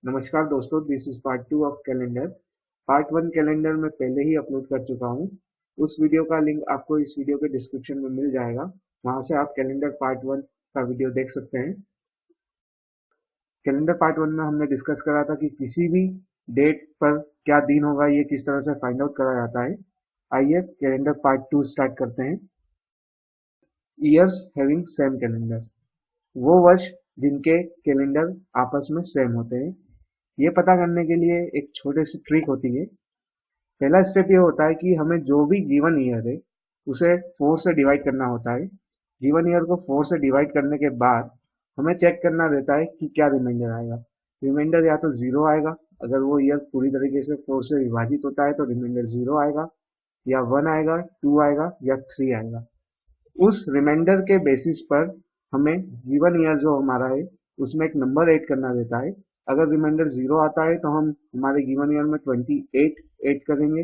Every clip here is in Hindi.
नमस्कार दोस्तों, this is part 2 of calendar. Part 1 calendar में पहले ही अपलोड कर चुका हूँ। उस वीडियो का लिंक आपको इस वीडियो के डिस्क्रिप्शन में मिल जाएगा। वहां से आप कैलेंडर पार्ट 1 का वीडियो देख सकते हैं। कैलेंडर पार्ट 1 में हमने डिस्कस करा था कि किसी भी डेट पर क्या दिन होगा, ये किस तरह से फाइंड आउट करा जाता है। आइए कैलेंडर पार्ट 2 स्टार्ट करते हैं। ईयर्स हैविंग सेम कैलेंडर, वो वर्ष जिनके कैलेंडर आपस में सेम होते हैं। ये पता करने के लिए एक छोटी सी ट्रिक होती है। पहला स्टेप ये होता है कि हमें जो भी गिवन ईयर है उसे 4 से डिवाइड करना होता है। गिवन ईयर को 4 से डिवाइड करने के बाद हमें चेक करना रहता है कि क्या रिमाइंडर आएगा। रिमाइंडर या तो 0 आएगा, अगर वो ईयर पूरी तरीके से 4 से विभाजित होता है तो रिमाइंडर 0 आएगा, या 1 आएगा, 2 आएगा, या 3 आएगा। उस रिमाइंडर के बेसिस पर हमें गिवन ईयर जो हमारा है उसमें एक नंबर ऐड करना रहता है। अगर रिमाइंडर 0 आता है तो हम हमारे गिवन ईयर में 28 ऐड करेंगे।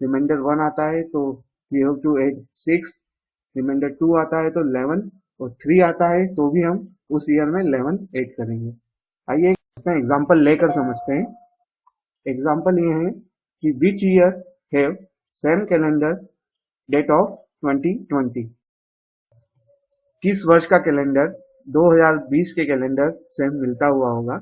रिमाइंडर 1 आता है तो we have to add 6। Remainder 2 आता है तो 11, और 3 आता है तो भी हम उस ईयर में 11 ऐड करेंगे। आइए इसका एग्जांपल लेकर समझते हैं। एग्जांपल ये है कि which year have same calendar date of 2020। किस वर्ष का कैलेंडर 2020 के कैलेंडर से मिलता हुआ होगा।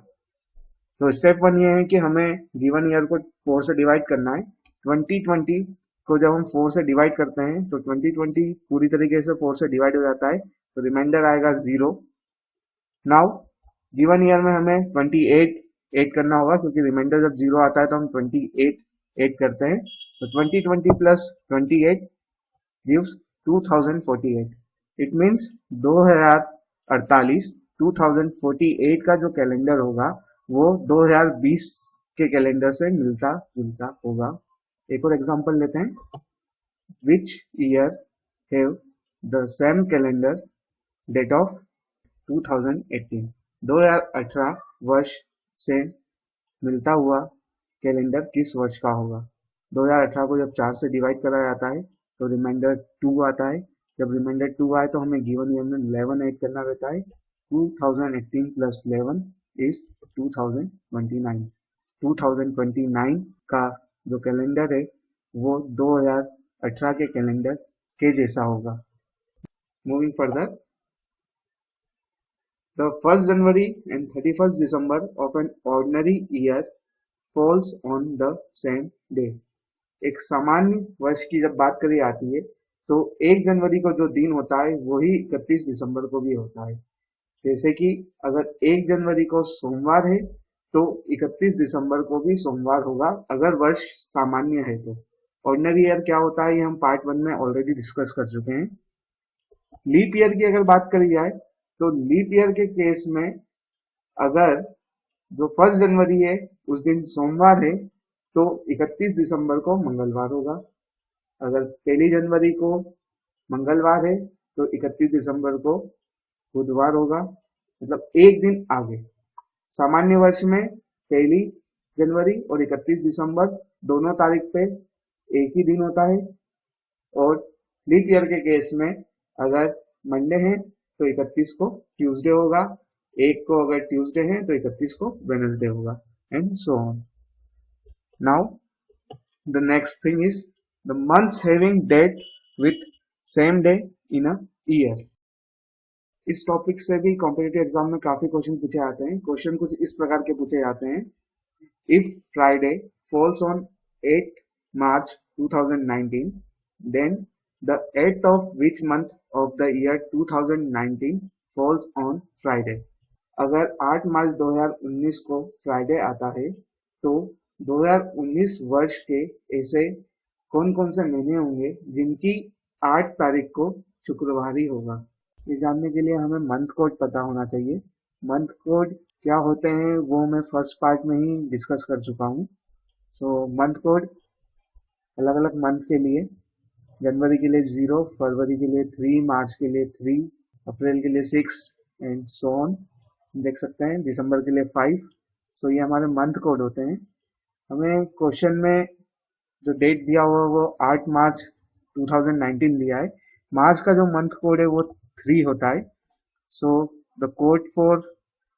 तो स्टेप 1 ये है कि हमें गिवन ईयर को 4 से डिवाइड करना है। 2020 को जब हम 4 से डिवाइड करते हैं तो 2020 पूरी तरीके से 4 से डिवाइड हो जाता है, तो रिमाइंडर आएगा 0। नाउ गिवन ईयर में हमें 28 ऐड करना होगा, क्योंकि रिमाइंडर जब 0 आता है तो हम 28 ऐड करते हैं। तो 2020 प्लस 28 gives 2048। इट मीन्स 2048 2048 का जो कैलेंडर होगा वो 2020 के कैलेंडर से मिलता जुलता होगा। एक और एग्जांपल लेते हैं। Which year have the same calendar date of 2018। 2018 वर्ष से मिलता हुआ कैलेंडर किस वर्ष का होगा। 2018 को जब 4 से डिवाइड करा जाता है तो रिमाइंडर 2 आता है। जब रिमाइंडर 2 आए तो हमें गिवन ईयर में 11 ऐड करना रहता है। 2018 प्लस 11 इज 2029। 2029 का जो कैलेंडर है वो 2018 के कैलेंडर के जैसा होगा। Moving further, the 1st January and 31st December of an ordinary year falls on the same day। एक सामान्य वर्ष की जब बात करी जाती है तो 1 जनवरी को जो दिन होता है वही 31 दिसंबर को भी होता है। जैसे कि अगर 1 जनवरी को सोमवार है तो 31 दिसंबर को भी सोमवार होगा, अगर वर्ष सामान्य है तो। ऑर्डिनरी ईयर क्या होता है ये हम पार्ट 1 में ऑलरेडी डिस्कस कर चुके हैं। लीप ईयर की अगर बात करी जाए तो लीप ईयर के केस में अगर जो 1 जनवरी है उस दिन सोमवार है तो 31 दिसंबर को मंगलवार होगा। अगर 1 जनवरी को मंगलवार है तो 31 दिसंबर को बुधवार होगा, मतलब एक दिन आगे। सामान्य वर्ष में 1 जनवरी और 31 दिसंबर दोनों तारीख पे एक ही दिन होता है। और लीप ईयर के केस में अगर मंडे है तो 31 को ट्यूसडे होगा, एक को अगर ट्यूसडे है तो 31 को वेडनेसडे होगा, and so on. Now the next thing is the months having date with same day in a year. इस टॉपिक से भी कॉम्पिटिटिव एग्जाम में काफी क्वेश्चन पूछे जाते हैं। क्वेश्चन कुछ इस प्रकार के पूछे जाते हैं। If Friday falls on 8 March 2019, then the 8th of which month of the year 2019 falls on Friday। अगर 8 मार्च 2019 को फ्राइडे आता है तो 2019 वर्ष के ऐसे कौन कौन से महीने होंगे जिनकी 8 तारीख को शुक्रवार ही होगा। ये जानने के लिए हमें मंथ कोड पता होना चाहिए। मंथ कोड क्या होते हैं वो मैं फर्स्ट पार्ट में ही डिस्कस कर चुका हूँ। सो मंथ कोड अलग अलग मंथ के लिए, जनवरी के लिए 0, फरवरी के लिए 3, मार्च के लिए 3, अप्रैल के लिए 6, एंड सो ऑन। देख सकते हैं दिसंबर के लिए 5। सो ये हमारे मंथ कोड होते हैं। हमें क्वेश्चन में जो डेट दिया हुआ है वो 8 मार्च 2019 दिया है। मार्च का जो मंथ कोड है वो 3 होता है। So the code for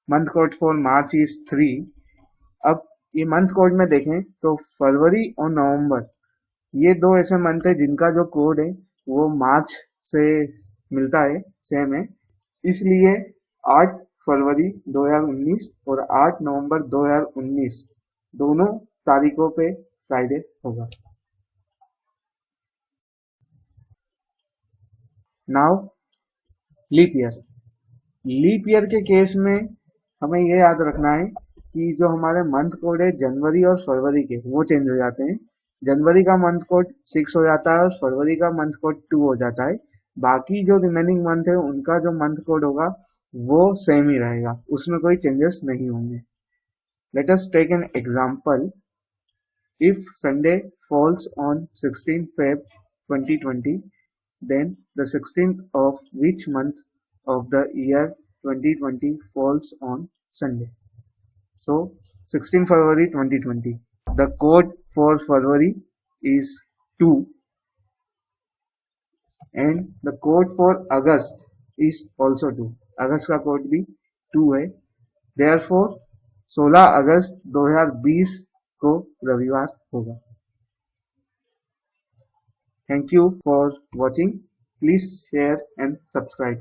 month code for March is 3। अब ये मंथ कोड में देखें तो फरवरी और नवंबर ये दो ऐसे मंथ है जिनका जो कोड है वो मार्च से मिलता है, सेम है। इसलिए 8 फरवरी 2019 और 8 नवंबर 2019 दोनों तारीखों पे फ्राइडे होगा। Now leap year. Leap year के केस में हमें ये याद रखना है कि जो हमारे मंथ कोड है जनवरी और फरवरी के वो चेंज हो जाते हैं। जनवरी का मंथ कोड 6 हो जाता है और फरवरी का मंथ कोड 2 हो जाता है। बाकी जो रिमेनिंग मंथ है उनका जो मंथ कोड होगा वो सेम ही रहेगा, उसमें कोई चेंजेस नहीं होंगे। Let us take an example. If Sunday falls on 16 Feb 2020, then the 16th of which month of the year 2020 falls on Sunday? So 16 February 2020. The code for February is 2 and the code for August is also 2. अगस्त का कोड भी 2 है। Therefore 16 अगस्त 2020 को रविवार होगा। Thank you for watching. Please share and subscribe.